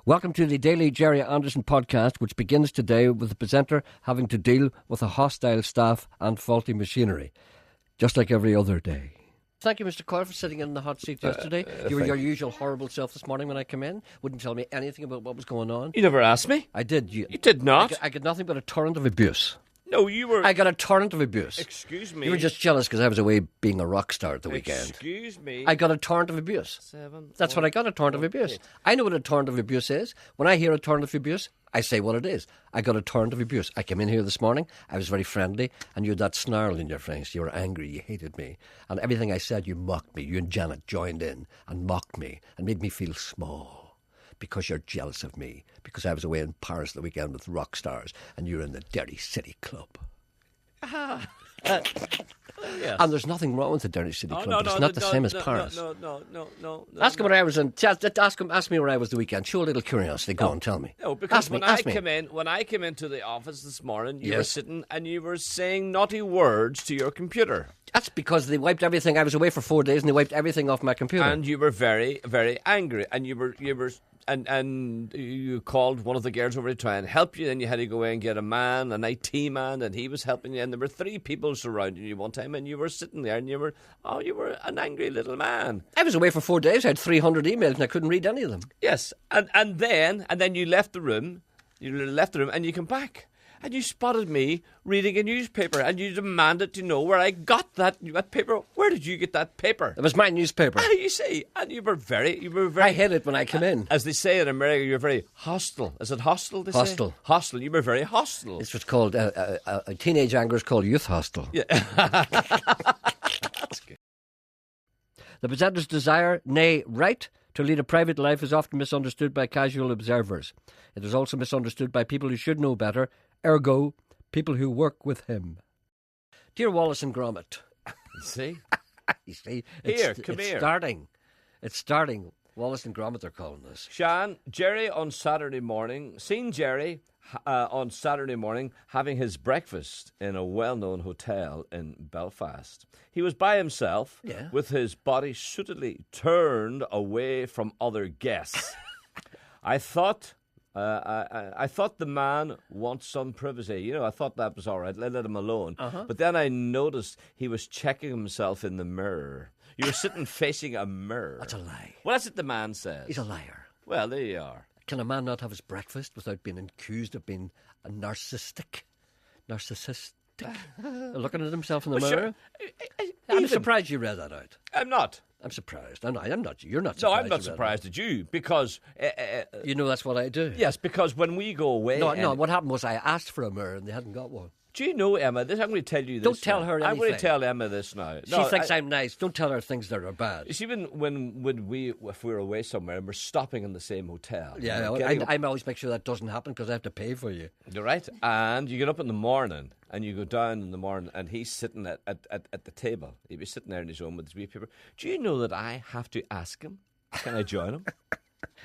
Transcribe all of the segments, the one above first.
Welcome to the Daily Jerry Anderson podcast, which begins today with the presenter having to deal with a hostile staff and faulty machinery, just like every other day. Thank you, Mr. Coyle, for sitting in the hot seat yesterday. You were your usual horrible self this morning when I came in. Wouldn't tell me anything about what was going on. You never asked me. I did. You did not. I got nothing but a torrent of abuse. No, you were... I got a torrent of abuse. Excuse me. You were just jealous because I was away being a rock star at the weekend. Excuse me. I got a torrent of abuse. That's what I got, a torrent of abuse. I know what a torrent of abuse is. When I hear a torrent of abuse, I say what it is. I got a torrent of abuse. I came in here this morning, I was very friendly, and you had that snarl in your face. You were angry, you hated me. And everything I said, you mocked me. You and Janet joined in and mocked me and made me feel small. Because you're jealous of me. Because I was away in Paris the weekend with rock stars, and you're in the Derry City Club. Yes. And there's nothing wrong with the Derry City Club, but it's not the same as Paris. No. Ask him where I was in. Ask me where I was the weekend. Show a little curiosity. Go on, tell me. No, because when I me. came into the office this morning, you Yes. were sitting and you were saying naughty words to your computer. That's because they wiped everything. I was away for 4 days and they wiped everything off my computer. And you were very, very angry. And you called one of the girls over to try and help you. Then you had to go in and get an IT man, and he was helping you. And there were 3 people surrounding you one time, and you were sitting there, and you were an angry little man. I was away for 4 days. I had 300 emails and I couldn't read any of them. Yes, and then you left the room. And you come back. And you spotted me reading a newspaper, and you demanded to know where I got that paper. Where did you get that paper? It was my newspaper. You see, and you were very. I hid it when I came in. As they say in America, you're very hostile. Is it hostile? They Hostile. say? Hostile. You were very hostile. It's what's called a teenage anger is called youth hostel. Yeah. That's good. The presenter's desire, nay, right, to lead a private life is often misunderstood by casual observers. It is also misunderstood by people who should know better, ergo, people who work with him. Dear Wallace and Gromit. See? You see, Here. It's starting. Wallace and Gromit are calling this. Shan, Jerry on Saturday morning, seen Jerry on Saturday morning having his breakfast in a well-known hotel in Belfast. He was by himself, with his body suitably turned away from other guests. I thought the man wants some privacy. You know, I thought that was all right. Let him alone. But then I noticed he was checking himself in the mirror. You were sitting facing a mirror. That's a lie. Well, that's what the man says. He's a liar. Well, there you are. Can a man not have his breakfast without being accused of being a narcissistic? Looking at himself in the mirror? Sure. I'm surprised you read that out. I'm not. I'm surprised. I'm not. You're not surprised. No, I'm not surprised at you because... you know that's what I do. Yes, because when we go away... No, what happened was I asked for a mirror and they hadn't got one. Do you know, Emma, I'm going to tell you this. Don't tell now. her anything. I'm going to tell Emma this now. She thinks I'm nice. Don't tell her things that are bad. You see, if we're away somewhere and we're stopping in the same hotel... Yeah, I always make sure that doesn't happen because I have to pay for you. You're right. And you get up in the morning and you go down in the morning and he's sitting at the table. He'd be sitting there in his own with his wee paper. Do you know that I have to ask him, can I join him?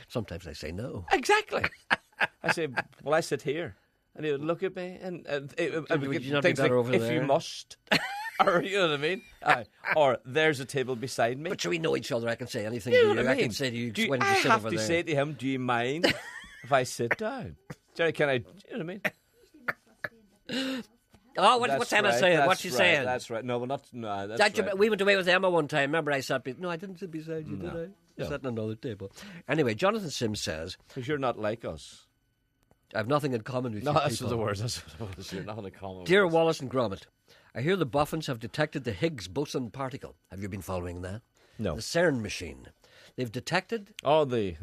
Sometimes I say no. Exactly. I say, well, I sit here. And he would look at me and would you not be things better like, over if there? you must. Or, you know what I mean? Or there's a table beside me. But so we know each other. I can say anything You to know you. what I mean? can say to you when I you sit have over to there. say to him, do you mind if I sit down? Jerry, can I... You know what I mean? Oh, what's Emma saying? What's she saying? That's right. No, we're not... No, that's right. We went away with Emma one time. Remember I sat... No, I didn't sit beside you, did I? I sat at another table. Anyway, Jonathan Sims says... Because you're not like us. I have nothing in common with you No, that's people. the words. That's what it was. You're not in common with Dear us. Wallace and Gromit, I hear the Boffins have detected the Higgs boson particle. Have you been following that? No. The CERN machine. They've detected the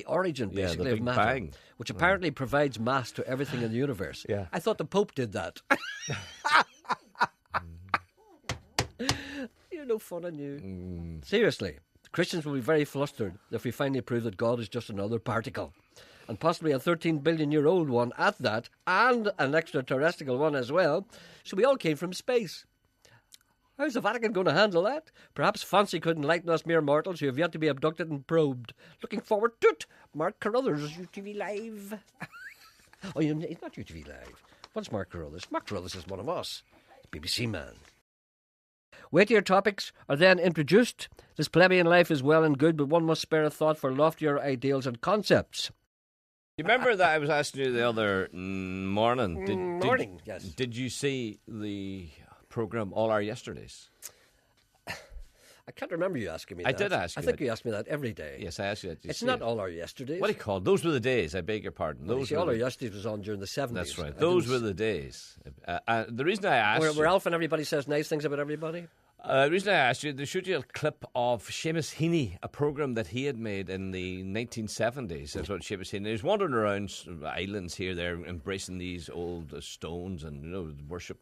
origin, basically, the of Big matter, Bang. which apparently provides mass to everything in the universe. Yeah. I thought the Pope did that. You're no fun on you. Seriously, Christians will be very flustered if we finally prove that God is just another particle. And possibly a 13 billion-year-old one at that, and an extraterrestrial one as well. So we all came from space. How's the Vatican going to handle that? Perhaps fancy could enlighten us mere mortals who have yet to be abducted and probed. Looking forward to it. Mark Carruthers, UTV Live. Oh, it's not UTV Live. What's Mark Carruthers? Mark Carruthers is one of us. BBC man. Weightier topics are then introduced. This plebeian life is well and good, but one must spare a thought for loftier ideals and concepts. You remember that I was asking you the other morning? Yes. Did you see the programme All Our Yesterdays? I can't remember you asking me that. I did ask you I think that. you asked me that every day. Yes, I asked you that. It's not All Our Yesterdays. What do you call it? Those were the days, I beg your pardon. Well, All Our Yesterdays was on during the 70s. That's right. Those were the days. The reason I asked where Alf and everybody says nice things about everybody? The reason I asked you, they showed you a clip of Seamus Heaney, a programme that he had made in the 1970s. That's what Seamus Heaney. He was wandering around islands here, there, embracing these old stones and, worship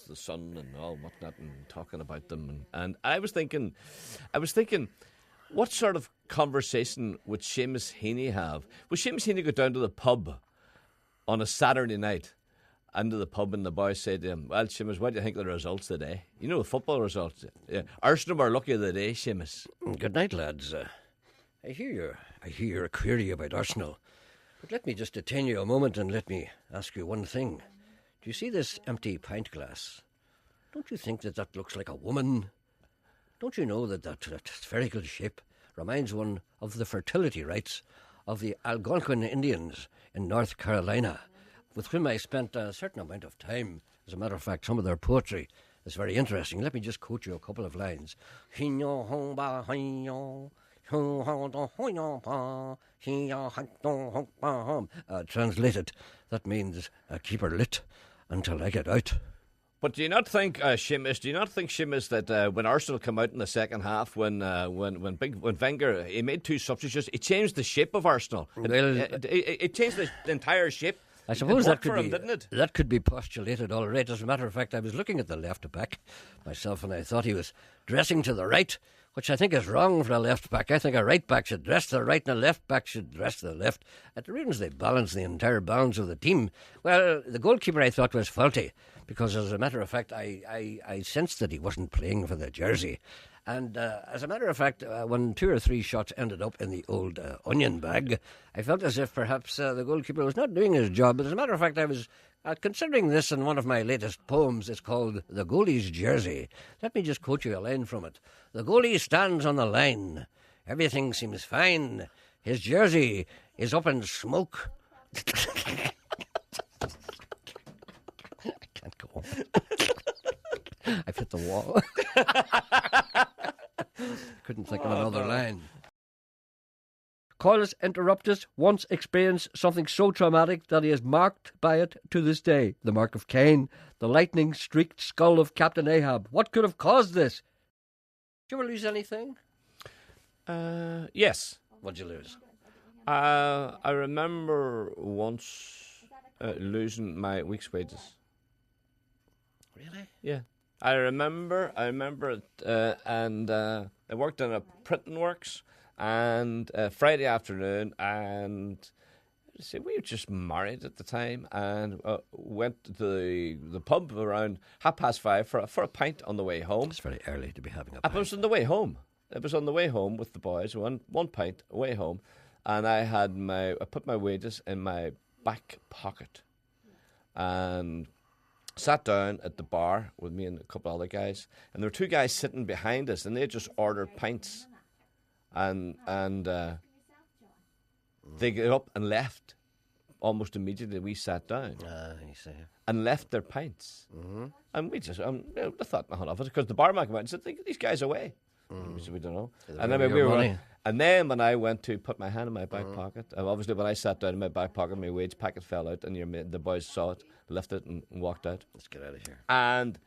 the sun and all whatnot and talking about them. And I was thinking, what sort of conversation would Seamus Heaney have? Would Seamus Heaney go down to the pub on a Saturday night? Into the pub, and the boys said to him, "Well, Seamus, what do you think of the results today? The football results. Arsenal are lucky of the day, Seamus." Good night, lads. I hear your query about Arsenal, but let me just detain you a moment and let me ask you one thing. Do you see this empty pint glass? Don't you think that looks like a woman? Don't you know that spherical shape reminds one of the fertility rites of the Algonquin Indians in North Carolina, with whom I spent a certain amount of time? As a matter of fact, some of their poetry is very interesting. Let me just quote you a couple of lines. Translated, that means keep her lit until I get out. But do you not think, Seamus, that when Arsenal come out in the second half, when Wenger, he made two substitutions, he changed the shape of Arsenal. Well, it changed the entire shape. I suppose that could be postulated all right. As a matter of fact, I was looking at the left back myself, and I thought he was dressing to the right, which I think is wrong for a left back. I think a right back should dress to the right, and a left back should dress to the left. At the reasons they balance the entire balance of the team. Well, the goalkeeper I thought was faulty, because as a matter of fact, I sensed that he wasn't playing for the jersey. And as a matter of fact, when 2 or 3 shots ended up in the old onion bag, I felt as if perhaps the goalkeeper was not doing his job. But as a matter of fact, I was considering this in one of my latest poems. It's called The Goalie's Jersey. Let me just quote you a line from it. The goalie stands on the line. Everything seems fine. His jersey is up in smoke. I can't go on. I've hit the wall. Couldn't think of another line. Coilis Interruptus once experienced something so traumatic that he is marked by it to this day. The mark of Cain, the lightning-streaked skull of Captain Ahab. What could have caused this? Did you ever lose anything? Yes. What'd you lose? I remember once losing my week's wages. Really? Yeah. I remember it, and I worked in a printing works, and Friday afternoon, and we were just married at the time, and went to the pub around 5:30 for a pint on the way home. It's very early to be having a pint. It was on the way home. It was on the way home with the boys, one pint away home, and I put my wages in my back pocket, and sat down at the bar with me and a couple of other guys, and there were 2 guys sitting behind us, and they just ordered pints, and they got up and left almost immediately. We sat down and left their pints, and we just I thought nothing of it, because the barman came out and said, "Take these guys away." We said, "We don't know." And then and then when I went to put my hand in my back pocket, obviously when I sat down in my back pocket, my wage packet fell out, and the boys saw it, lifted it, and walked out. Let's get out of here. And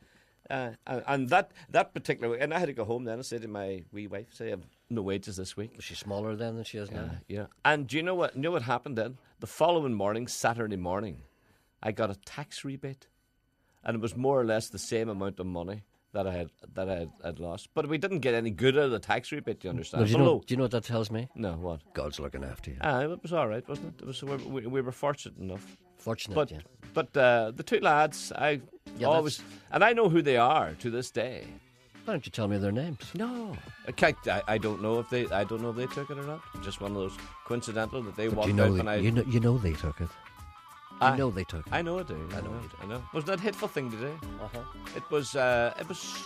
that particular week, and I had to go home then and say to my wee wife, "Say, I have no wages this week." Was she smaller then than she is now? Yeah. And do you know what? What happened then? The following morning, Saturday morning, I got a tax rebate, and it was more or less the same amount of money that I had lost. But we didn't get any good out of the tax rebate, do you understand? Do you know what that tells me? No, what? God's looking after you. It was all right, wasn't it? It was, we were fortunate enough. Fortunate, yeah. But the 2 lads, and I know who they are to this day. Why don't you tell me their names? No, I don't know if they took it or not. Just one of those coincidental that they walked out. You know they took it. I know they took it. I know I do. I know. Wasn't that a hateful thing to do? It was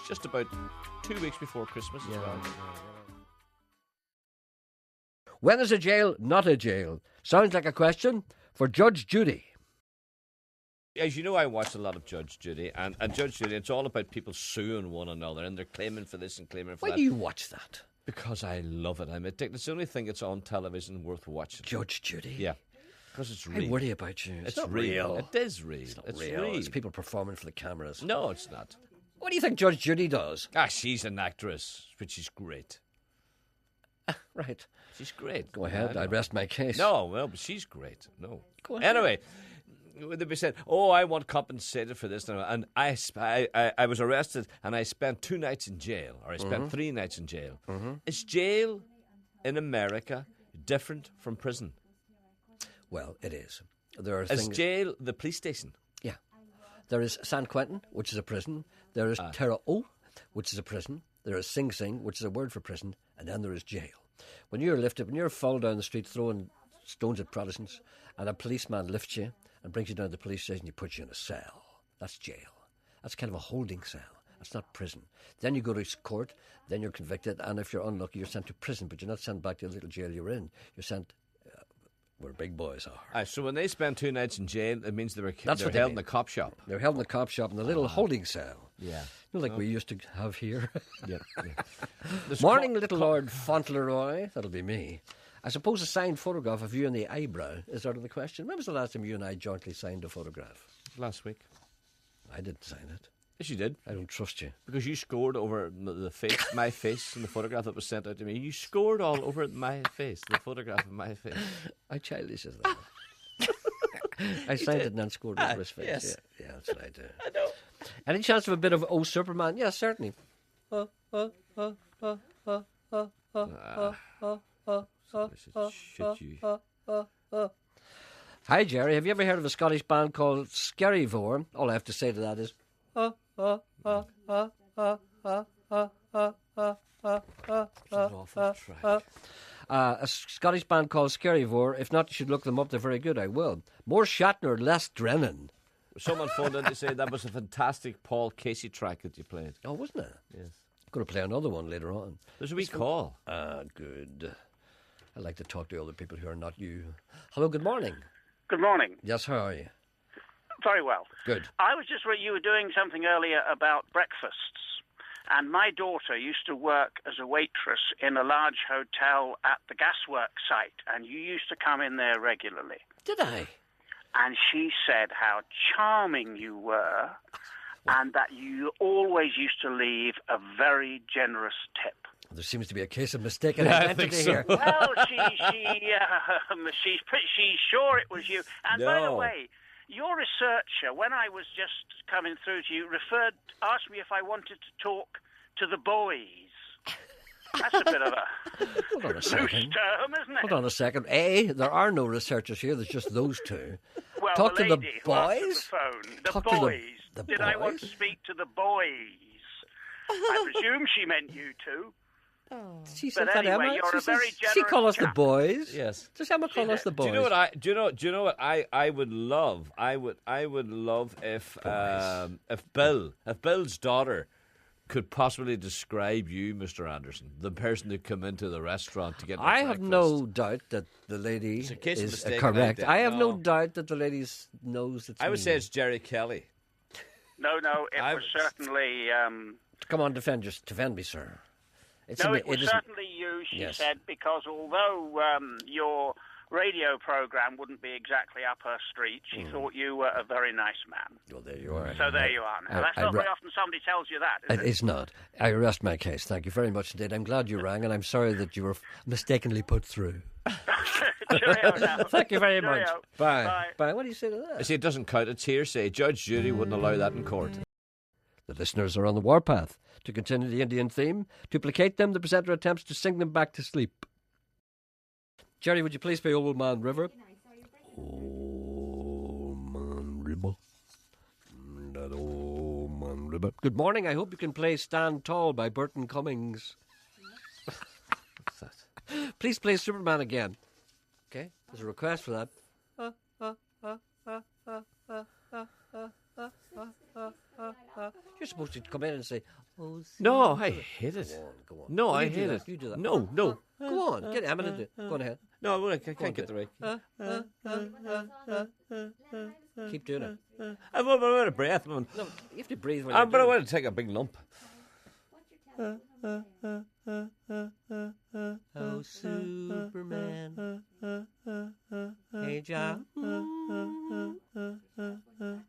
just about 2 weeks before Christmas as well. When is a jail not a jail? Sounds like a question, for Judge Judy. As you know, I watch a lot of Judge Judy, and Judge Judy, it's all about people suing one another, and they're claiming for this and claiming for that. Why do you watch that? Because I love it. I'm addicted. It's the only thing that's on television worth watching. Judge Judy? Yeah. Because it's real. I worry about you. It's not real. It is real. It's not real. It's people performing for the cameras. No, it's not. What do you think Judge Judy does? She's an actress, but she's great. Right. She's great. Go ahead. I rest my case. No, well, but she's great. No. Go ahead. Anyway, they'd be saying, I want compensated for this. And I was arrested and I spent 2 nights in jail, or I spent 3 nights in jail. Is jail in America different from prison? Well, it is. There are Is jail the police station? Yeah. There is San Quentin, which is a prison. There is Terre Haute, which is a prison. There is Sing Sing, which is a word for prison. And then there is jail. When you're fall down the street throwing stones at Protestants, and a policeman lifts you and brings you down to the police station, he puts you in a cell. That's jail. That's kind of a holding cell. That's not prison. Then you go to court, then you're convicted, and if you're unlucky, you're sent to prison, but you're not sent back to the little jail you're in. You're sent where big boys are. So when they spend 2 nights in jail, it means they're held in the cop shop. They're held in the cop shop in the little holding cell. Yeah. Like we used to have here. Yeah. Morning, little Lord Fauntleroy. That'll be me. I suppose a signed photograph of you and the eyebrow is out of the question. When was the last time you and I jointly signed a photograph? Last week. I didn't sign it. Yes, you did. I don't trust you. Because you scored over the face, my face, in the photograph that was sent out to me. You scored all over my face, the photograph of my face. How childish is that? I signed it and then scored over his face. Yes. Yeah, that's what I do. I know. Any chance of a bit of Oh Superman? Yeah, certainly. Shit you. Hi, Jerry. Have you ever heard of a Scottish band called Skerryvore? All I have to say to that is... a Scottish band called Skerryvore. If not, you should look them up. They're very good. I will. More Shatner, less Drennan. Someone phoned in to say that was a fantastic Paul Casey track that you played. Oh, wasn't it? Yes. Going to play another one later on. There's a wee call. Good. I like to talk to other people who are not you. Hello, good morning. Good morning. Yes, how are you? Very well. Good. I was just you were doing something earlier about breakfasts, and my daughter used to work as a waitress in a large hotel at the gasworks site, and you used to come in there regularly. Did I? And she said how charming you were, and that you always used to leave a very generous tip. There seems to be a case of mistaken identity here. Well, she's sure it was you. And by the way, your researcher, when I was just coming through to you, asked me if I wanted to talk to the boys. That's a bit of a Hold on a second. loose term, isn't it? Hold on a second. There are no researchers here. There's just those two. Well, Talk the to the lady who answered boys? the phone. The Talk to boys. the Did I want boys? to speak to the boys? I presume she meant you two. She said But that, anyway, Emma. you're She a very says, she call us the chap. boys. Yes. Does Emma call us the boys? Do you know what I would love? I would love if Bill's daughter could possibly describe you, Mr. Anderson, the person who come into the restaurant to get. I have breakfast. no doubt that the lady It's a case of is mistaken correct. identity. I have no No. doubt that the lady knows it's I would me. say it's Jerry Kelly. No, it was certainly... Come on, defend me, sir. it was certainly you, she Yes. said, because although your radio program wouldn't be exactly up her street, she thought you were a very nice man. Well, there you are. So there you are now. That's not very often somebody tells you that, is it? It's not. I rest my case. Thank you very much indeed. I'm glad you rang, and I'm sorry that you were mistakenly put through. Cheerio now. Thank you very much. Cheerio. Bye. Bye. What do you say to I that? see it doesn't count. It's hearsay. Judge Judy wouldn't allow that in court. The listeners are on the warpath. To continue the Indian theme, to placate them, the presenter attempts to sing them back to sleep. Jerry, would you please play Old Man River? Old Man River. That old man river. Good morning. I hope you can play Stand Tall by Burton Cummings. What's that? Please play Superman again. Okay, there's a request for that. You're supposed to come in and say, "Oh, No, I hate it. go on. No, Well, I you do hate that. it. You do that. No. Go on, get Emma to do it. Go on ahead. No, I can't get the right. Keep doing it. I'm out of breath. No, you have to breathe when But I you're doing want to take a big lump. Oh, Superman. Hey, John.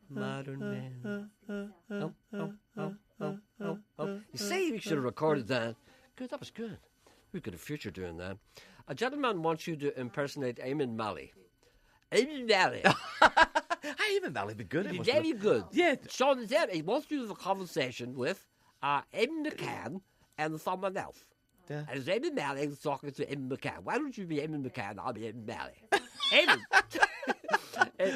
Modern man. Oh. You say we should have recorded that. Good, that was good. We've got a future doing that. A gentleman wants you to impersonate Eamon Malley. Eamon Malley. Eamon Malley would be good. Very good. Yeah. Sean said he wants to have a conversation with Eamon McCann and someone else. Yeah. And it's Eamon Malley talking to Eamon McCann. Why don't you be Eamon McCann? I'll be Eamon Malley. Eamon.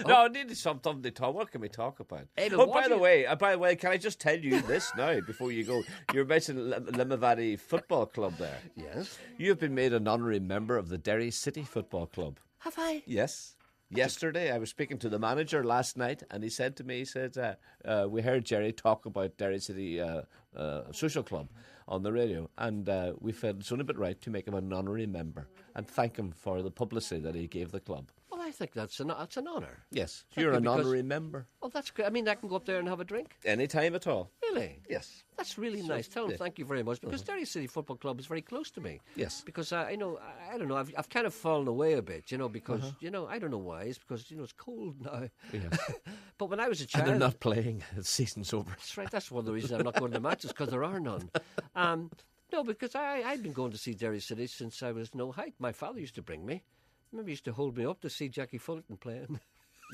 No, I need something to talk. What can we talk about? Eamon, By the way, can I just tell you this now before you go? You're mentioning Limavady Football Club there. Yes. You have been made an honorary member of the Derry City Football Club. Have I? Yes. Yesterday, I was speaking to the manager last night, and he said to me, we heard Jerry talk about Derry City Social Club on the radio, and we felt it's only but right to make him an honorary member and thank him for the publicity that he gave the club. Well, I think that's an honour. Yes, Thank you're you, an because- honorary member. Oh, that's great. I mean, I can go up there and have a drink. Any time at all. Really? Yes. That's really nice. Tell him yeah. thank you very much, because Derry City Football Club is very close to me. Yes. Because I don't know, I've kind of fallen away a bit, because I don't know why. It's because it's cold now. Yeah. But when I was a And child, they're not playing. The season's over. That's right. That's one of the reasons I'm not going to matches, because there are none. No, because I've been going to see Derry City since I was no height. My father used to bring me. Remember, he used to hold me up to see Jackie Fullerton playing.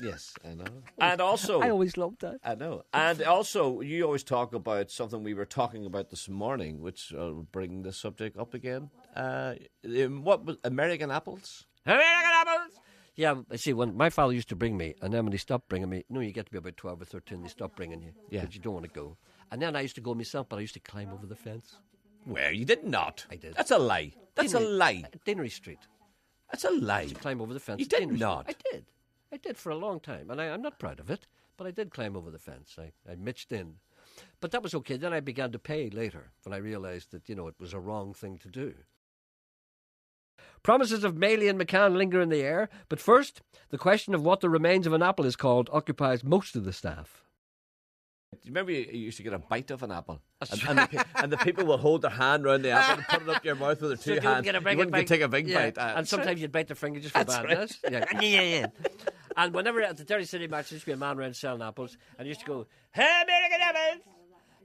Yes, I know. And also, I always loved that. I know. And also, you always talk about something we were talking about this morning, which will bring the subject up again. What was American apples? American apples! Yeah, see, when my father used to bring me, and then when he stopped bringing me, you get to be about 12 or 13, they stop bringing you. Yeah. Because you don't want to go. And then I used to go myself, but I used to climb over the fence. Where you did not. I did. That's a lie. That's a lie. Dinnery Street. That's a lie. Climb over the fence. You at did Dinnery Street. not. I did for a long time, and I'm not proud of it, but I did climb over the fence. I mitched in. But that was okay. Then I began to pay later when I realised that, it was a wrong thing to do. Promises of Maley and McCann linger in the air, but first, the question of what the remains of an apple is called occupies most of the staff. Do you remember you used to get a bite of an apple? And the people will hold their hand around the apple and put it up your mouth with their two hands. You wouldn't take a big bite. And sometimes you'd bite their finger just for badness. Right. Yeah. And whenever at the Derry City match, there used to be a man around selling apples, and he used to go, American apples!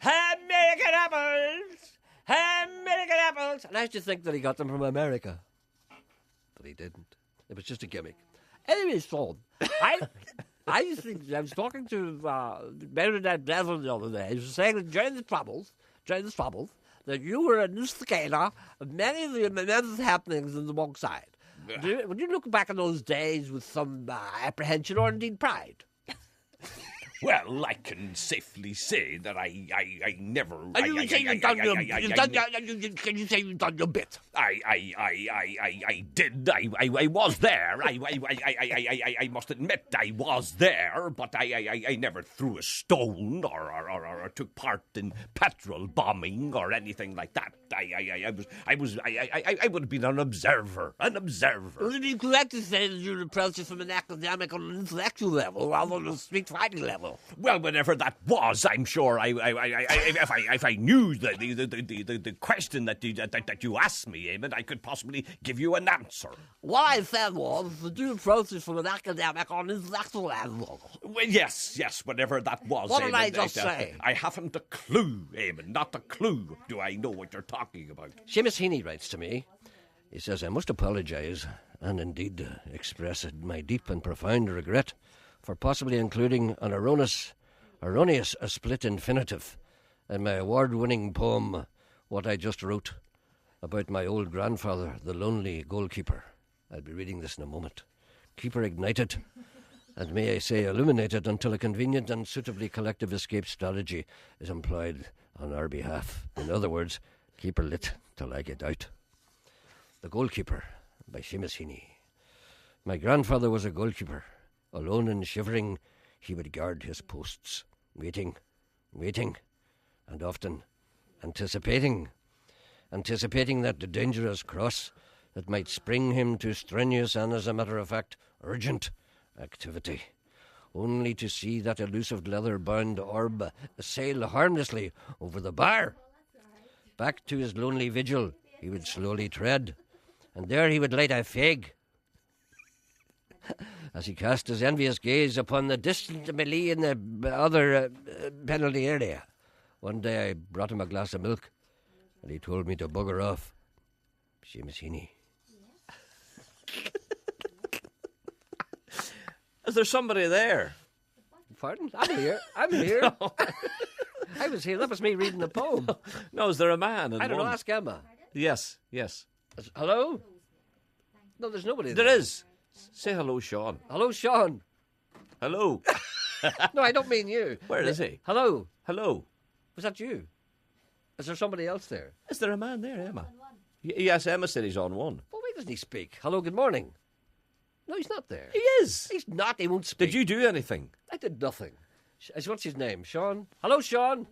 American apples! American apples! And I used to think that he got them from America. But he didn't. It was just a gimmick. Anyway, so, I was talking to Bernadette Bezel the other day. He was saying that during the troubles, that you were an instigator of many of the immense happenings in the wrong side. Would you look back on those days with some apprehension or indeed pride? Well, I can safely say that I never. Can you say you've done your bit? I did. I was there. I must admit I was there, but I never threw a stone or took part in petrol bombing or anything like that. I would have been an observer. Would it be correct to say that you approached it from an academic or an intellectual level rather than a street fighting level? Well, whatever that was, I'm sure if I knew the question that you asked me, Eamon, I could possibly give you an answer. What I said was that you approached it from an academic or an intellectual level. Well, yes, whatever that was. What did Eamon, I just say? I haven't a clue, Eamon, not a clue. Do I know what you're talking about? Seamus Heaney writes to me. He says, I must apologise and indeed express my deep and profound regret for possibly including an erroneous split infinitive in my award-winning poem, What I Just Wrote, about my old grandfather, the lonely goalkeeper. I'll be reading this in a moment. Keeper ignited, and may I say illuminated, until a convenient and suitably collective escape strategy is employed on our behalf. In other words, keeper lit till I get out. The Goalkeeper, by Seamus Heaney. My grandfather was a goalkeeper. Alone and shivering, he would guard his posts, waiting, and often anticipating that the dangerous cross that might spring him to strenuous and, as a matter of fact, urgent activity. only to see that elusive leather-bound orb sail harmlessly over the bar. Back to his lonely vigil he would slowly tread, and there he would light a fag. As he cast his envious gaze upon the distant melee in the other penalty area. One day I brought him a glass of milk, and he told me to bugger off. Seamus Heaney. Is there somebody there? Pardon? I'm here. No. I was here. That was me reading the poem. No, is there a man? I don't know. Ask Emma. Yes. Hello? No, there's nobody there. There is. Say hello, Sean. Hello, Sean. Hello. No, I don't mean you. Where is he? Hello. Hello. Was that you? Is there somebody else there? Is there a man there, Emma? Yes, Emma said he's on one. Well, why doesn't he speak? Hello, good morning. No, he's not there. He is. He's not. He won't speak. Did you do anything? I did nothing. What's his name? Sean? Hello, Sean.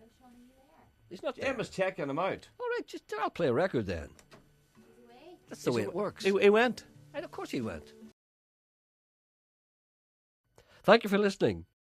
He's not there. Emma's checking him out. All right, I'll play a record then. That's the way it works. He went. And of course he went. Thank you for listening.